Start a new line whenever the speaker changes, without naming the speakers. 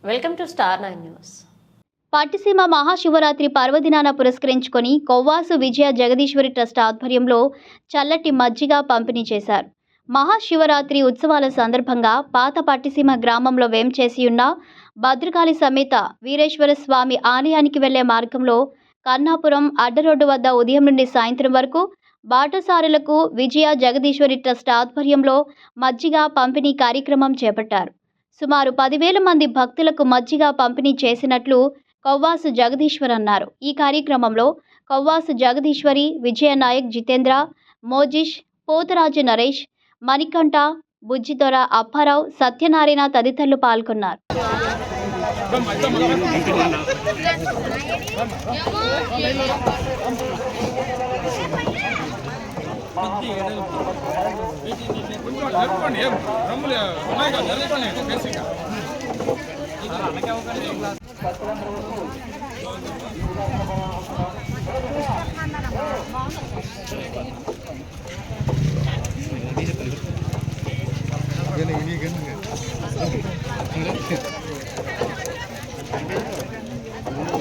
Welcome to star 9 news.
Pattiseema Mahashivratri పర్వదినాన పురస్కరించుకొని కొవ్వాసు విజయ Jagadeeswari trust ఆధ్వర్యంలో చల్లటి మజ్జిగ పంపిణీ చేశారు. మహాశివరాత్రి ఉత్సవాల సందర్భంగా పాత పట్టిసీమ గ్రామంలో వేంచేసి ఉన్న భద్రకాళి సమేత వీరేశ్వర స్వామి ఆలయానికి వెళ్లే మార్గంలో కన్నాపురం అడ్డరోడ్డు వద్ద ఉదయం నుండి సాయంత్రం వరకు బాటసారులకు విజయ జగదీశ్వరి ట్రస్ట్ ఆధ్వర్యంలో మజ్జిగ పంపిణీ కార్యక్రమం చేపట్టారు. సుమారు 10,000 మంది భక్తులకు మజ్జిగ పంపిణీ చేసినట్లు కొవ్వాసు జగదీశ్వర్ అన్నారు. ఈ కార్యక్రమంలో కొవ్వాసు జగదీశ్వరి, విజయనాయక్, జితేంద్ర, మోజిష్, పోతరాజు నరేష్, మణికంఠ, బుజ్జిదొర, అప్పారావు, సత్యనారాయణ తదితరులు పాల్గొన్నారు.
ini